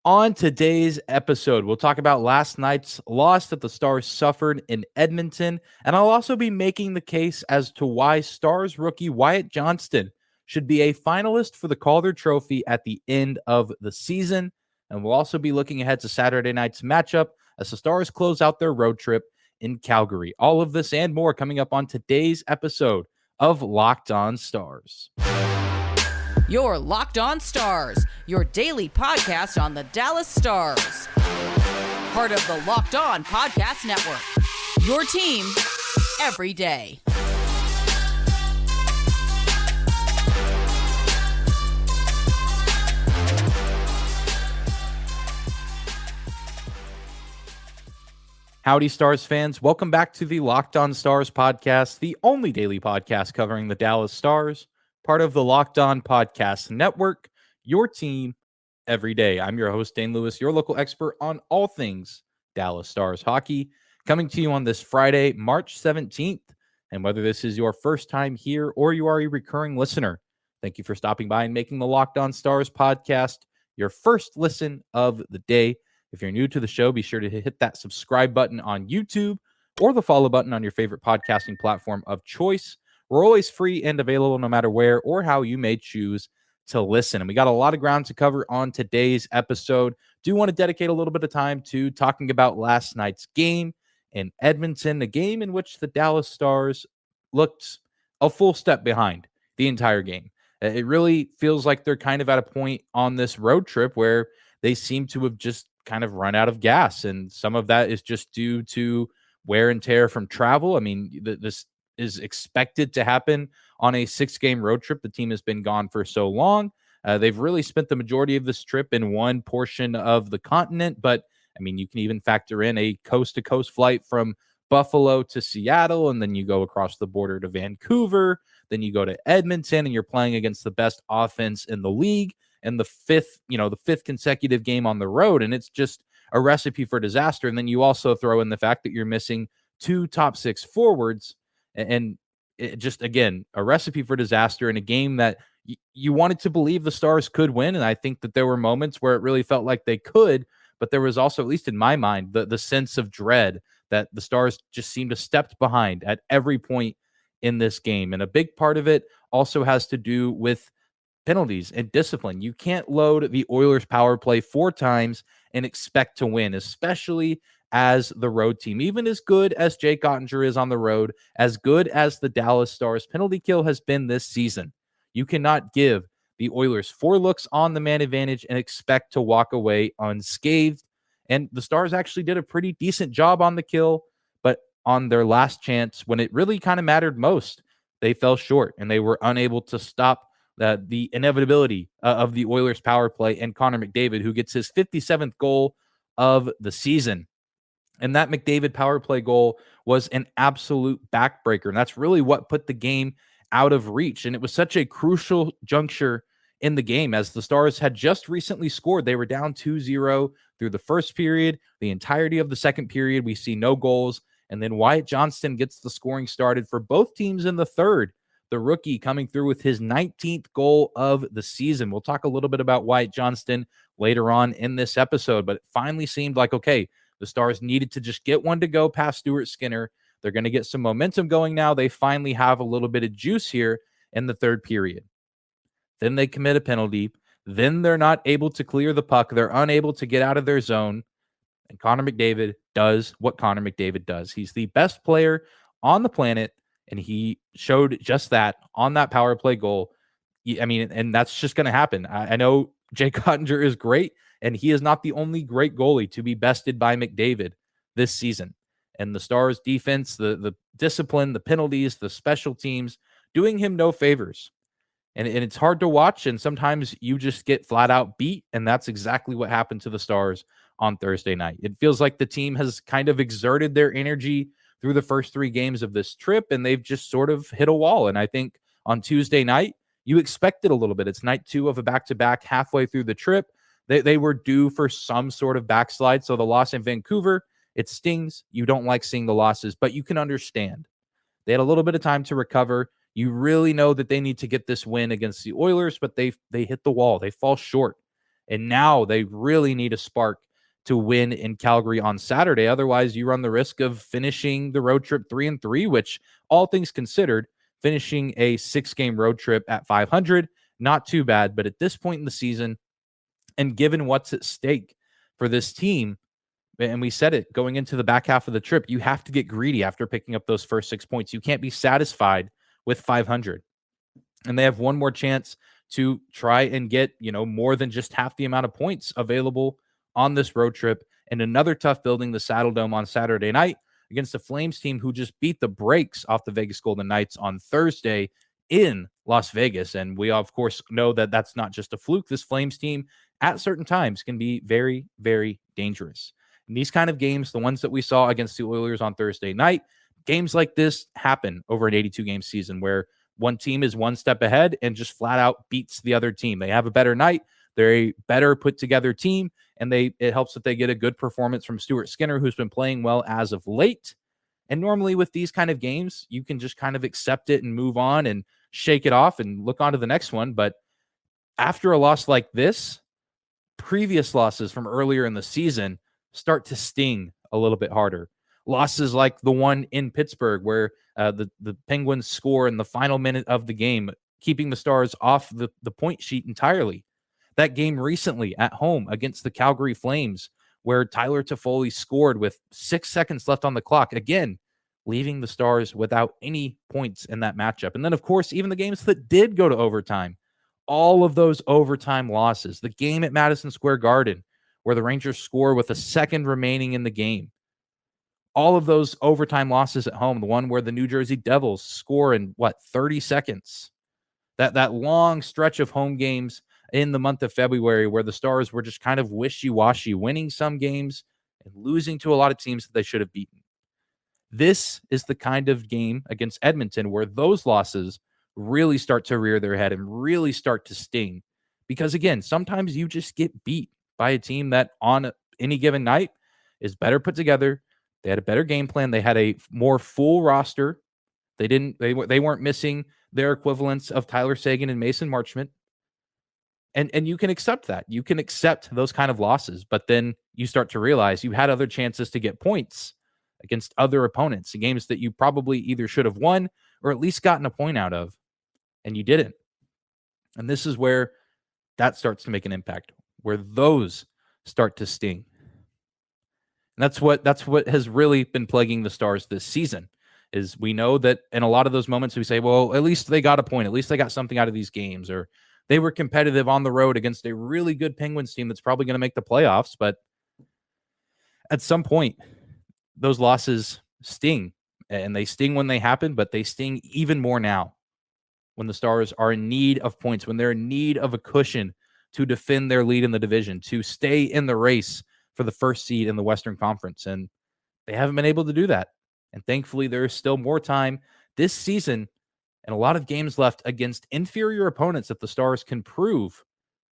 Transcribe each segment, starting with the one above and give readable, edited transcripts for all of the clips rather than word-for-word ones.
On today's episode, we'll talk about last night's loss that the Stars suffered in Edmonton, and I'll also be making the case as to why Stars rookie Wyatt Johnston should be a finalist for the Calder Trophy at the end of the season. And we'll also be looking ahead to Saturday night's matchup as the Stars close out their road trip in Calgary. All of this and more coming up on today's episode of Locked On Stars. Your Locked On Stars, your daily podcast on the Dallas Stars. Part of the Locked On Podcast Network. Your team every day. Howdy, Stars fans. Welcome back to the Locked On Stars podcast, the only daily podcast covering the Dallas Stars. Part of the Locked On Podcast Network, your team every day. I'm your host, Dane Lewis, your local expert on all things Dallas Stars hockey, coming to you on this Friday, March 17th. And whether this is your first time here or you are a recurring listener, thank you for stopping by and making the Locked On Stars podcast your first listen of the day. If you're new to the show, be sure to hit that subscribe button on YouTube or the follow button on your favorite podcasting platform of choice. We're always free and available no matter where or how you may choose to listen. And we got a lot of ground to cover on today's episode. Do want to dedicate a little bit of time to talking about last night's game in Edmonton, a game in which the Dallas Stars looked a full step behind the entire game. It really feels like they're kind of at a point on this road trip where they seem to have just kind of run out of gas. And some of that is just due to wear and tear from travel. I mean, this is expected to happen on a 6-game road trip. The team has been gone for so long. They've really spent the majority of this trip in one portion of the continent, but I mean, you can even factor in a coast-to-coast flight from Buffalo to Seattle, and then you go across the border to Vancouver, then you go to Edmonton, and you're playing against the best offense in the league, and the fifth consecutive game on the road, and it's just a recipe for disaster. And then you also throw in the fact that you're missing 2 top 6 forwards, and it just, again, a recipe for disaster in a game that you wanted to believe the Stars could win. And I think that there were moments where it really felt like they could, but there was also, at least in my mind, the sense of dread that the Stars just seemed to step behind at every point in this game. And a big part of it also has to do with penalties and discipline. You can't load the Oilers power play 4 times and expect to win, especially as the road team. Even as good as Jake Ottinger is on the road, as good as the Dallas Stars penalty kill has been this season, you cannot give the Oilers 4 looks on the man advantage and expect to walk away unscathed. And the Stars actually did a pretty decent job on the kill, but on their last chance, when it really kind of mattered most, they fell short and they were unable to stop the inevitability of the Oilers power play and Connor McDavid, who gets his 57th goal of the season. And that McDavid power play goal was an absolute backbreaker. And that's really what put the game out of reach. And it was such a crucial juncture in the game as the Stars had just recently scored. They were down 2-0 through the first period. The entirety of the second period, we see no goals. And then Wyatt Johnston gets the scoring started for both teams in the third. The rookie coming through with his 19th goal of the season. We'll talk a little bit about Wyatt Johnston later on in this episode, but it finally seemed like, okay, the Stars needed to just get one to go past Stuart Skinner. They're going to get some momentum going now. They finally have a little bit of juice here in the third period. Then they commit a penalty. Then they're not able to clear the puck. They're unable to get out of their zone. And Connor McDavid does what Connor McDavid does. He's the best player on the planet, and he showed just that on that power play goal. I mean, and that's just going to happen. I know Jake Ottinger is great, and he is not the only great goalie to be bested by McDavid this season. And the Stars defense, the discipline, the penalties, the special teams, doing him no favors. And it's hard to watch, and sometimes you just get flat out beat, and that's exactly what happened to the Stars on Thursday night. It feels like the team has kind of exerted their energy through the first 3 games of this trip, and they've just sort of hit a wall. And I think on Tuesday night, you expected a little bit. It's night 2 of a back-to-back halfway through the trip. They were due for some sort of backslide. So the loss in Vancouver, it stings. You don't like seeing the losses, but you can understand. They had a little bit of time to recover. You really know that they need to get this win against the Oilers, but they hit the wall. They fall short. And now they really need a spark to win in Calgary on Saturday. Otherwise, you run the risk of finishing the road trip 3-3, which, all things considered, finishing a 6-game road trip at 500, not too bad. But at this point in the season, and given what's at stake for this team, and we said it going into the back half of the trip, you have to get greedy after picking up those first 6 points. You can't be satisfied with 500. And they have one more chance to try and get, more than just half the amount of points available on this road trip. And another tough building, the Saddle Dome, on Saturday night against the Flames team who just beat the brakes off the Vegas Golden Knights on Thursday in Las Vegas. And we, of course, know that that's not just a fluke. This Flames team at certain times can be very, very dangerous. In these kind of games, the ones that we saw against the Oilers on Thursday night, games like this happen over an 82-game season where one team is one step ahead and just flat out beats the other team. They have a better night. They're a better put together team. And it helps that they get a good performance from Stuart Skinner, who's been playing well as of late. And normally with these kind of games, you can just kind of accept it and move on and shake it off and look on to the next one. But after a loss like this, previous losses from earlier in the season start to sting a little bit harder. Losses like the one in Pittsburgh where the Penguins score in the final minute of the game, keeping the Stars off the point sheet entirely. That game recently at home against the Calgary Flames where Tyler Toffoli scored with 6 seconds left on the clock, again, leaving the Stars without any points in that matchup. And then, of course, even the games that did go to overtime, all of those overtime losses, the game at Madison Square Garden where the Rangers score with a second remaining in the game, all of those overtime losses at home, the one where the New Jersey Devils score in 30 seconds, that long stretch of home games in the month of February where the Stars were just kind of wishy-washy, winning some games and losing to a lot of teams that they should have beaten. This is the kind of game against Edmonton where those losses really start to rear their head and really start to sting. Because again, sometimes you just get beat by a team that on any given night is better put together. They had a better game plan. They had a more full roster. They weren't missing their equivalents of Tyler Seguin and Mason Marchment. And you can accept that. You can accept those kind of losses, but then you start to realize you had other chances to get points against other opponents in games that you probably either should have won or at least gotten a point out of, and you didn't. And this is where that starts to make an impact, where those start to sting. And that's what has really been plaguing the Stars this season, is we know that in a lot of those moments we say, well, at least they got a point. At least they got something out of these games, or they were competitive on the road against a really good Penguins team that's probably going to make the playoffs. But at some point, those losses sting, and they sting when they happen, but they sting even more now when the Stars are in need of points, when they're in need of a cushion to defend their lead in the division, to stay in the race for the first seed in the Western Conference. And they haven't been able to do that. And thankfully, there is still more time this season and a lot of games left against inferior opponents that the Stars can prove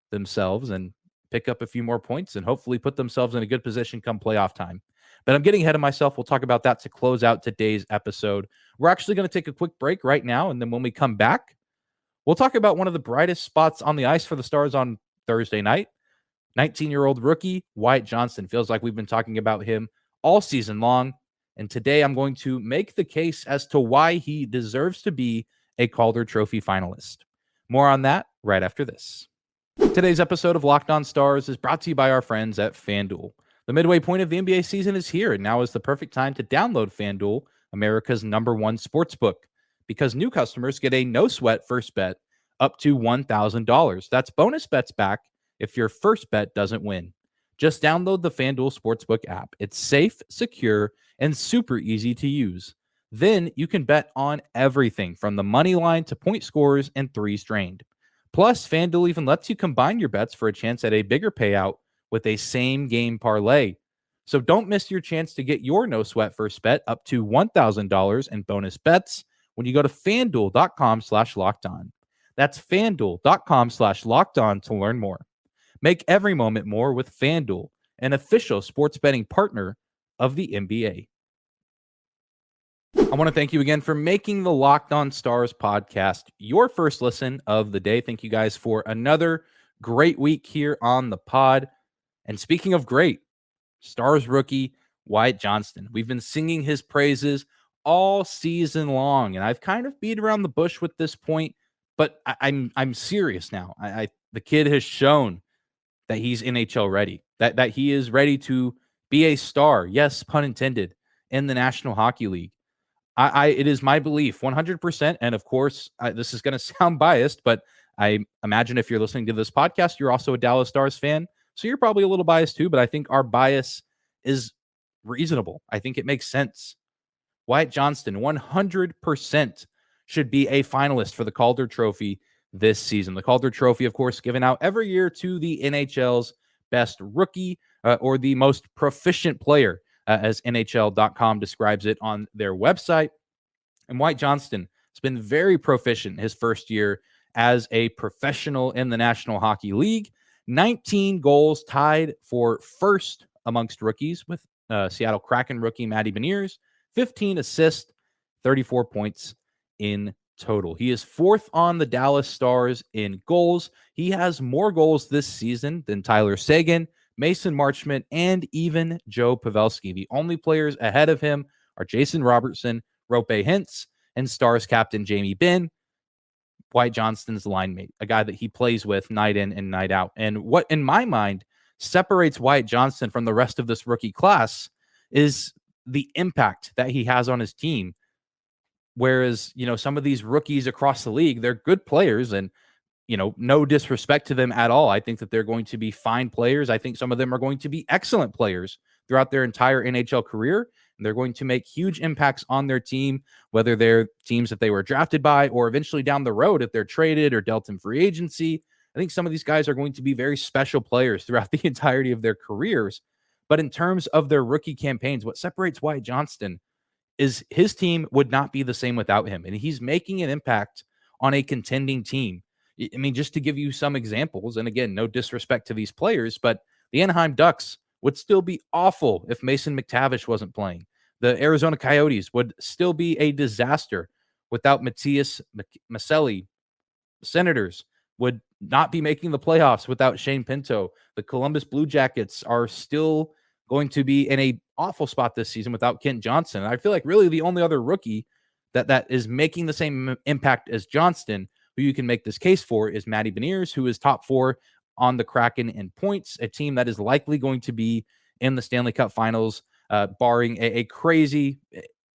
themselves and pick up a few more points and hopefully put themselves in a good position come playoff time. But I'm getting ahead of myself. We'll talk about that to close out today's episode. We're actually going to take a quick break right now, and then when we come back, we'll talk about one of the brightest spots on the ice for the Stars on Thursday night. 19-year-old rookie Wyatt Johnston. Feels like we've been talking about him all season long. And today I'm going to make the case as to why he deserves to be a Calder Trophy finalist. More on that right after this. Today's episode of Locked On Stars is brought to you by our friends at FanDuel. The midway point of the NBA season is here, and now is the perfect time to download FanDuel, America's #1 sportsbook, because new customers get a no-sweat first bet up to $1,000. That's bonus bets back if your first bet doesn't win. Just download the FanDuel Sportsbook app. It's safe, secure, and super easy to use. Then you can bet on everything from the money line to point scores and threes drained. Plus, FanDuel even lets you combine your bets for a chance at a bigger payout with a same-game parlay. So don't miss your chance to get your no-sweat first bet up to $1,000 in bonus bets when you go to FanDuel.com/lockedon. That's FanDuel.com/lockedon to learn more. Make every moment more with FanDuel, an official sports betting partner of the NBA. I want to thank you again for making the Locked On Stars podcast your first listen of the day. Thank you guys for another Great week here on the pod. And speaking of great, Stars rookie Wyatt Johnston. We've been singing his praises all season long, and I've kind of beat around the bush with this point, but I'm serious now. The kid has shown that he's NHL ready, that he is ready to be a star. Yes, pun intended, in the National Hockey League. It is my belief 100%. And of course, this is going to sound biased, but I imagine if you're listening to this podcast, you're also a Dallas Stars fan. So you're probably a little biased too, but I think our bias is reasonable. I think it makes sense. Wyatt Johnston 100% should be a finalist for the Calder Trophy this season. The Calder Trophy, of course, given out every year to the NHL's best rookie or the most proficient player, as NHL.com describes it on their website. And Wyatt Johnston has been very proficient his first year as a professional in the National Hockey League. 19 goals, tied for first amongst rookies with Seattle Kraken rookie Matty Beniers. 15 assists, 34 points in total. He is fourth on the Dallas Stars in goals. He has more goals this season than Tyler Seguin, Mason Marchment, and even Joe Pavelski. The only players ahead of him are Jason Robertson, Rope Hintz, and Stars captain Jamie Benn, Wyatt Johnston's line mate, a guy that he plays with night in and night out. And what, in my mind, separates Wyatt Johnston from the rest of this rookie class is the impact that he has on his team. Whereas, some of these rookies across the league, they're good players, and, no disrespect to them at all. I think that they're going to be fine players. I think some of them are going to be excellent players throughout their entire NHL career. And they're going to make huge impacts on their team, whether they're teams that they were drafted by or eventually down the road if they're traded or dealt in free agency. I think some of these guys are going to be very special players throughout the entirety of their careers. But in terms of their rookie campaigns, what separates Wyatt Johnston is his team would not be the same without him. And he's making an impact on a contending team. I mean, just to give you some examples, and again, no disrespect to these players, but the Anaheim Ducks would still be awful if Mason McTavish wasn't playing. The Arizona Coyotes would still be a disaster without Matthias Maselli. Senators would not be making the playoffs without Shane Pinto. The Columbus Blue Jackets are still going to be in a awful spot this season without Kent Johnson. And I feel like really the only other rookie that is making the same impact as Johnston, who you can make this case for, is Matty Beniers, who is top 4 on the Kraken in points, a team that is likely going to be in the Stanley Cup Finals, barring a crazy,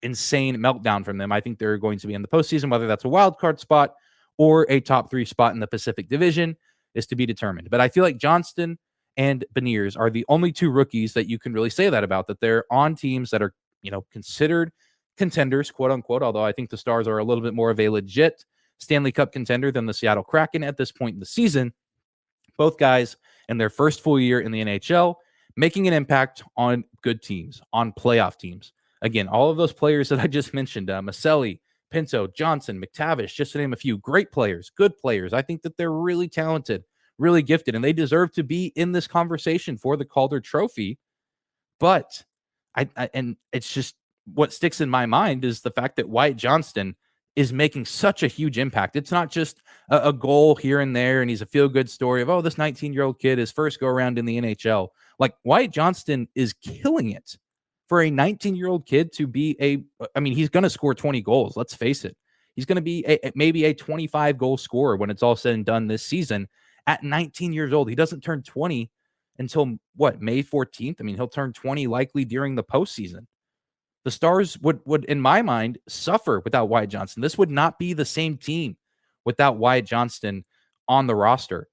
insane meltdown from them. I think they're going to be in the postseason, whether that's a wild card spot or a top 3 spot in the Pacific Division is to be determined. But I feel like Johnston and Beniers are the only 2 rookies that you can really say that about, that they're on teams that are, considered contenders, quote unquote, although I think the Stars are a little bit more of a legit Stanley Cup contender than the Seattle Kraken at this point in the season. Both guys in their first full year in the NHL, making an impact on good teams, on playoff teams. Again, all of those players that I just mentioned, Maselli, Pinto, Johnson, McTavish, just to name a few, great players, good players. I think that they're really talented, really gifted, and they deserve to be in this conversation for the Calder Trophy. But and it's just what sticks in my mind is the fact that Wyatt Johnston is making such a huge impact. It's not just a goal here and there, and he's a feel-good story of, this 19-year-old kid, his first go-around in the NHL. Like, Wyatt Johnston is killing it for a 19-year-old kid to be he's going to score 20 goals. Let's face it. He's going to be maybe a 25-goal scorer when it's all said and done this season at 19 years old. He doesn't turn 20 until, May 14th? I mean, he'll turn 20 likely during the postseason. The Stars would, in my mind, suffer without Wyatt Johnston. This would not be the same team without Wyatt Johnston on the roster.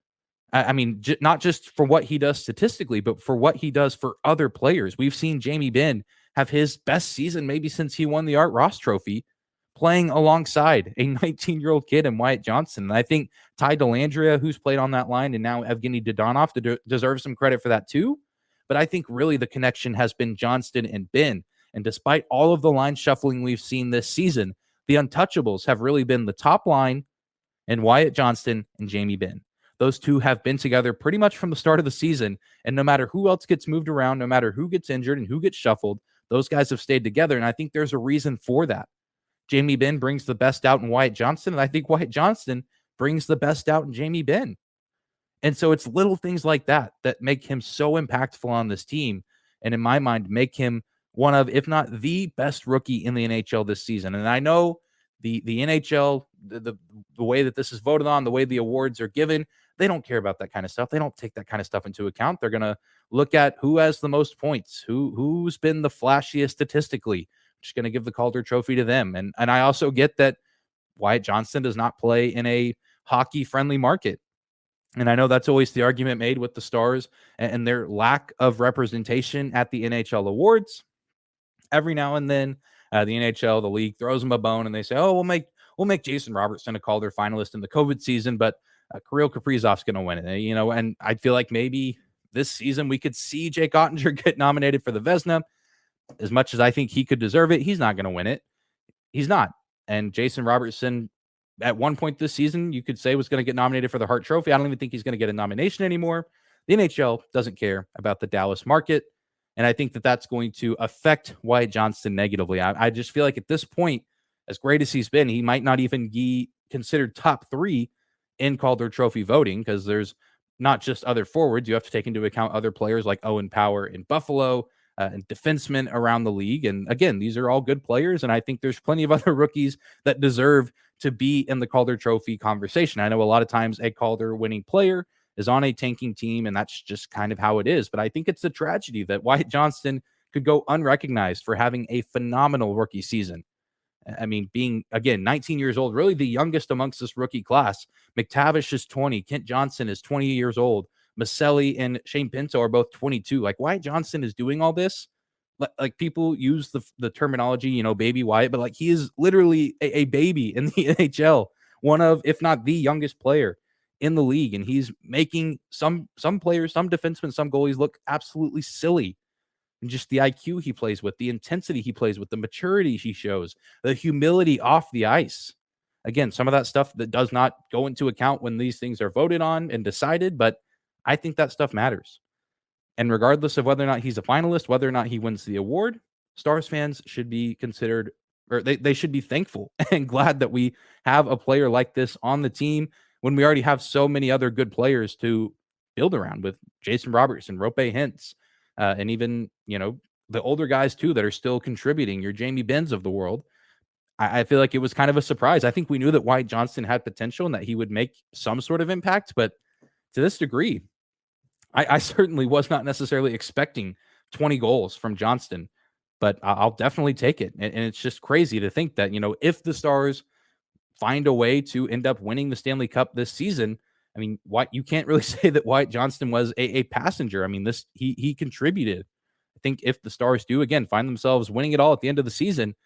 I mean, not just for what he does statistically, but for what he does for other players. We've seen Jamie Benn have his best season maybe since he won the Art Ross Trophy, playing alongside a 19-year-old kid in Wyatt Johnston. And I think Ty Dellandrea, who's played on that line, and now Evgeny Dodonov deserves some credit for that too. But I think really the connection has been Johnston and Benn. And despite all of the line shuffling we've seen this season, the untouchables have really been the top line and Wyatt Johnston and Jamie Benn. Those 2 have been together pretty much from the start of the season. And no matter who else gets moved around, no matter who gets injured and who gets shuffled, those guys have stayed together. And I think there's a reason for that. Jamie Benn brings the best out in Wyatt Johnston, and I think Wyatt Johnston brings the best out in Jamie Benn. And so it's little things like that that make him so impactful on this team. And in my mind, make him one of, if not the best rookie in the NHL this season. And I know the NHL, the way that this is voted on, the way the awards are given, they don't care about that kind of stuff. They don't take that kind of stuff into account. They're going to look at who has the most points, who's been the flashiest statistically. Just going to give the Calder Trophy to them. And I also get that Wyatt Johnston does not play in a hockey-friendly market. And I know that's always the argument made with the Stars and their lack of representation at the NHL awards. Every now and then, the NHL, the league throws them a bone, and they say, "Oh, we'll make Jason Robertson a Calder finalist in the COVID season, but Kirill Kaprizov's going to win it." And I feel like maybe this season we could see Jake Ottinger get nominated for the Vezina. As much as I think he could deserve it, he's not going to win it. He's not. And Jason Robertson, at one point this season, you could say was going to get nominated for the Hart Trophy. I don't even think he's going to get a nomination anymore. The NHL doesn't care about the Dallas market. And I think that that's going to affect Wyatt Johnston negatively. I just feel like at this point, as great as he's been, he might not even be considered top 3 in Calder Trophy voting, because there's not just other forwards. You have to take into account other players like Owen Power in Buffalo, and defensemen around the league. And again, these are all good players. And I think there's plenty of other rookies that deserve to be in the Calder Trophy conversation. I know a lot of times a Calder winning player is on a tanking team, and that's just kind of how it is. But I think it's a tragedy that Wyatt Johnston could go unrecognized for having a phenomenal rookie season. I mean, being, again, 19 years old, really the youngest amongst this rookie class. McTavish is 20. Kent Johnson is 20 years old. Maselli and Shane Pinto are both 22. Like, Wyatt Johnston is doing all this. Like, people use the terminology, baby Wyatt, but like, he is literally a baby in the NHL. One of, if not the youngest player in the league. And he's making some players, some defensemen, some goalies look absolutely silly. And just the IQ he plays with, the intensity he plays with, the maturity he shows, the humility off the ice. Again, some of that stuff that does not go into account when these things are voted on and decided, but I think that stuff matters. And regardless of whether or not he's a finalist, whether or not he wins the award, Stars fans should be considered, or they should be thankful and glad that we have a player like this on the team when we already have so many other good players to build around, with Jason Robertson, Rope Hintz, and even, the older guys too that are still contributing, your Jamie Benns of the world. I feel like it was kind of a surprise. I think we knew that Wyatt Johnston had potential and that he would make some sort of impact, but to this degree, I certainly was not necessarily expecting 20 goals from Johnston, but I'll definitely take it. And it's just crazy to think that, if the Stars find a way to end up winning the Stanley Cup this season, I mean, you can't really say that Wyatt Johnston was a passenger. I mean, he contributed. I think if the Stars do, again, find themselves winning it all at the end of the season,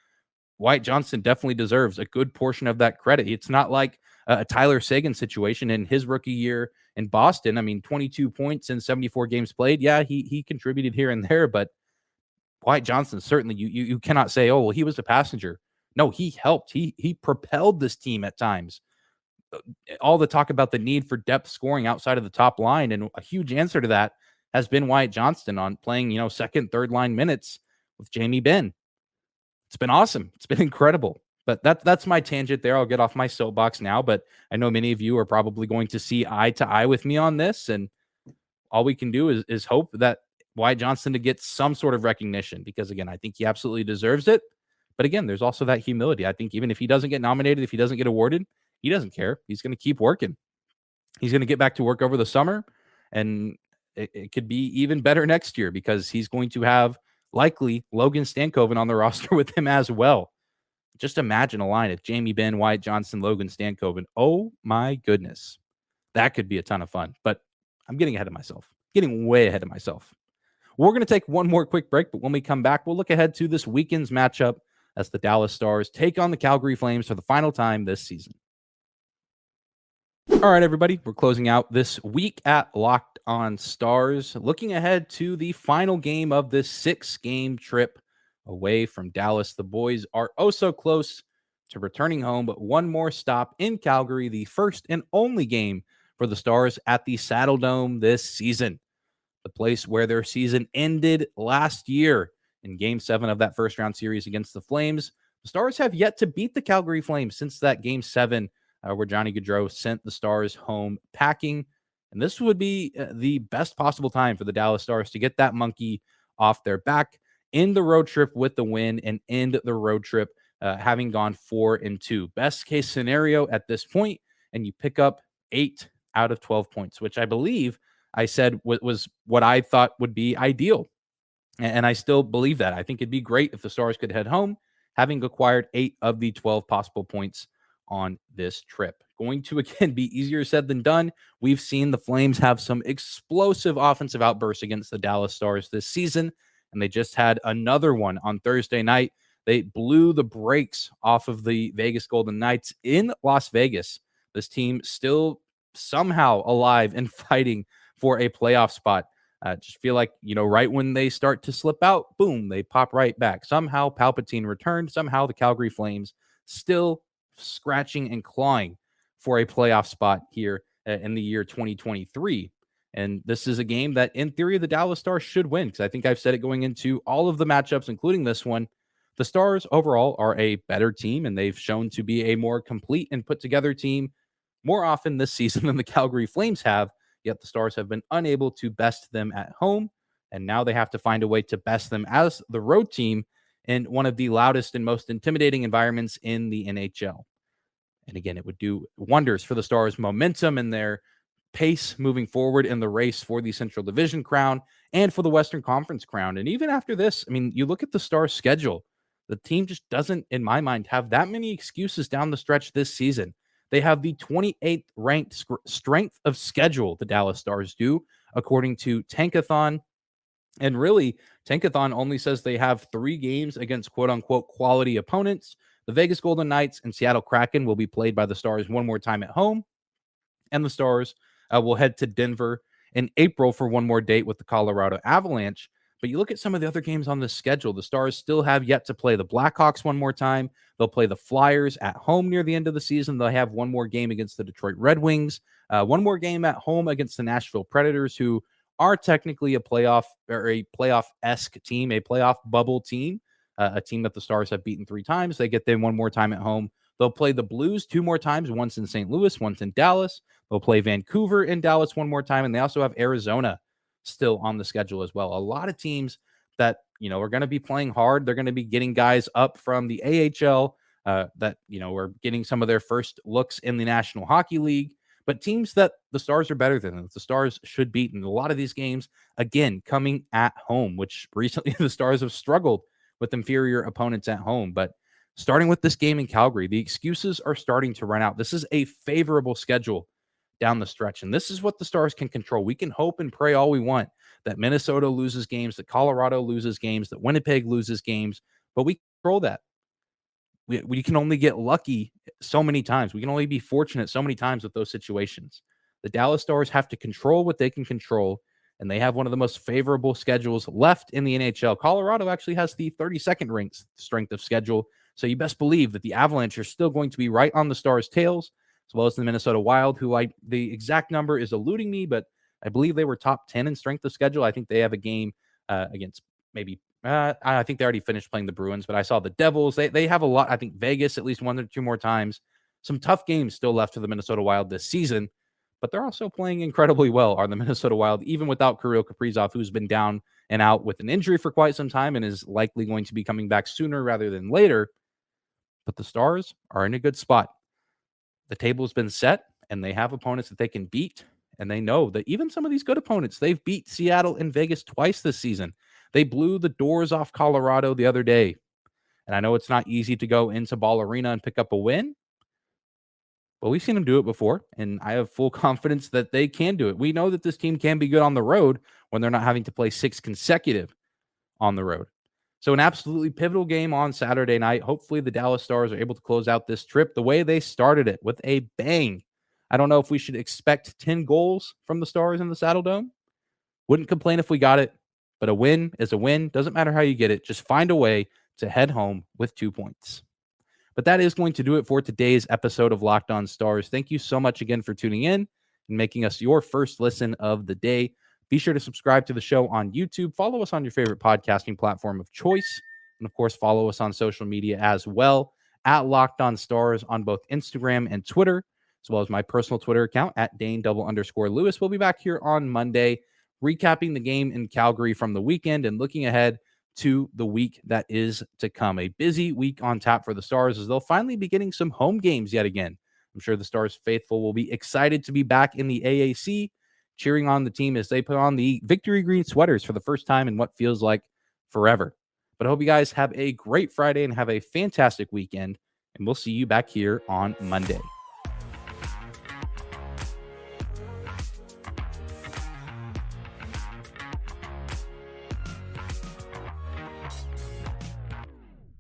Wyatt Johnston definitely deserves a good portion of that credit. It's not like a Tyler Seguin situation in his rookie year in Boston. I mean, 22 points in 74 games played. Yeah, he contributed here and there, but Wyatt Johnston, certainly you cannot say, oh, well, he was a passenger. No, he helped. He propelled this team at times. All the talk about the need for depth scoring outside of the top line, and a huge answer to that has been Wyatt Johnston on playing, second, third line minutes with Jamie Benn. It's been awesome. It's been incredible. But that's my tangent there. I'll get off my soapbox now, but I know many of you are probably going to see eye to eye with me on this, and all we can do is hope that Wyatt Johnston to get some sort of recognition, because, again, I think he absolutely deserves it. But again, there's also that humility. I think even if he doesn't get nominated, if he doesn't get awarded, he doesn't care. He's going to keep working. He's going to get back to work over the summer, and it could be even better next year, because he's going to have likely Logan Stankoven on the roster with him as well. Just imagine a line of Jamie Benn, Wyatt Johnston, Logan Stankoven. Oh my goodness. That could be a ton of fun, but I'm getting ahead of myself, getting way ahead of myself. We're going to take one more quick break, but when we come back, we'll look ahead to this weekend's matchup as the Dallas Stars take on the Calgary Flames for the final time this season. All right, everybody, we're closing out this week at Locked On Stars, looking ahead to the final game of this 6-game trip away from Dallas. The boys are oh so close to returning home, but one more stop in Calgary, the first and only game for the Stars at the Saddle Dome this season, the place where their season ended last year in Game 7 of that first-round series against the Flames. The Stars have yet to beat the Calgary Flames since that Game 7 where Johnny Gaudreau sent the Stars home packing. And this would be the best possible time for the Dallas Stars to get that monkey off their back, end the road trip with the win, and end the road trip having gone 4-2. Best case scenario at this point, and you pick up 8 out of 12 points, which I believe I said was what I thought would be ideal. And I still believe that. I think it'd be great if the Stars could head home, having acquired 8 of the 12 possible points on this trip. Going to, again, be easier said than done. We've seen the Flames have some explosive offensive outbursts against the Dallas Stars this season, and they just had another one on Thursday night. They blew the brakes off of the Vegas Golden Knights in Las Vegas. This team still somehow alive and fighting for a playoff spot. Just feel like, right when they start to slip out, boom, they pop right back. Somehow Palpatine returned. Somehow the Calgary Flames still scratching and clawing for a playoff spot here in the year 2023. And this is a game that, in theory, the Dallas Stars should win, because I think I've said it going into all of the matchups, including this one. The Stars overall are a better team, and they've shown to be a more complete and put together team more often this season than the Calgary Flames have. Yet the Stars have been unable to best them at home, and now they have to find a way to best them as the road team in one of the loudest and most intimidating environments in the NHL. And again, it would do wonders for the Stars' momentum and their pace moving forward in the race for the Central Division crown and for the Western Conference crown. And even after this, I mean, you look at the Stars' schedule, the team just doesn't, in my mind, have that many excuses down the stretch this season. They have the 28th ranked strength of schedule, the Dallas Stars do, according to Tankathon. And really, Tankathon only says they have 3 games against quote-unquote quality opponents. The Vegas Golden Knights and Seattle Kraken will be played by the Stars one more time at home. And the Stars will head to Denver in April for one more date with the Colorado Avalanche. But you look at some of the other games on the schedule, the Stars still have yet to play the Blackhawks one more time. They'll play the Flyers at home near the end of the season. They'll have one more game against the Detroit Red Wings, one more game at home against the Nashville Predators, who are technically a playoff or a playoff-esque team, a playoff bubble team, a team that the Stars have beaten 3 times. They get them one more time at home. They'll play the Blues 2 more times, once in St. Louis, once in Dallas. They'll play Vancouver in Dallas one more time, and they also have Arizona still on the schedule as well. A lot of teams that, are going to be playing hard. They're going to be getting guys up from the AHL that, are getting some of their first looks in the National Hockey League, but teams that the Stars are better than, that the Stars should beat. And a lot of these games, again, coming at home, which recently the Stars have struggled with inferior opponents at home. But starting with this game in Calgary, the excuses are starting to run out. This is a favorable schedule down the stretch, and this is what the Stars can control. We can hope and pray all we want that Minnesota loses games, that Colorado loses games, that Winnipeg loses games, but we control that. We can only get lucky so many times. We can only be fortunate so many times with those situations. The Dallas Stars have to control what they can control, and they have one of the most favorable schedules left in the NHL. Colorado actually has the 32nd ranked strength of schedule, so you best believe that the Avalanche are still going to be right on the Stars' tails, as well as the Minnesota Wild, who the exact number is eluding me, but I believe they were top 10 in strength of schedule. I think they have a game against maybe I think they already finished playing the Bruins, but I saw the Devils. They have a lot. I think Vegas at least 1 or 2 more times. Some tough games still left for the Minnesota Wild this season, but they're also playing incredibly well, are the Minnesota Wild, even without Kirill Kaprizov, who's been down and out with an injury for quite some time and is likely going to be coming back sooner rather than later. But the Stars are in a good spot. The table's been set, and they have opponents that they can beat, and they know that even some of these good opponents, they've beat Seattle and Vegas twice this season. They blew the doors off Colorado the other day. And I know it's not easy to go into Ball Arena and pick up a win, but we've seen them do it before, and I have full confidence that they can do it. We know that this team can be good on the road when they're not having to play 6 consecutive on the road. So an absolutely pivotal game on Saturday night. Hopefully the Dallas Stars are able to close out this trip the way they started it, with a bang. I don't know if we should expect 10 goals from the Stars in the Saddle Dome. Wouldn't complain if we got it, but a win is a win. Doesn't matter how you get it. Just find a way to head home with 2 points. But that is going to do it for today's episode of Locked On Stars. Thank you so much again for tuning in and making us your first listen of the day. Be sure to subscribe to the show on YouTube. Follow us on your favorite podcasting platform of choice. And, of course, follow us on social media as well, at Locked On Stars on both Instagram and Twitter. as well as my personal Twitter account at Dane_Lewis. We'll be back here on Monday, recapping the game in Calgary from the weekend and looking ahead to the week that is to come. A busy week on tap for the Stars as they'll finally be getting some home games yet again. I'm sure the Stars faithful will be excited to be back in the AAC, cheering on the team as they put on the victory green sweaters for the first time in what feels like forever. But I hope you guys have a great Friday and have a fantastic weekend, and we'll see you back here on Monday.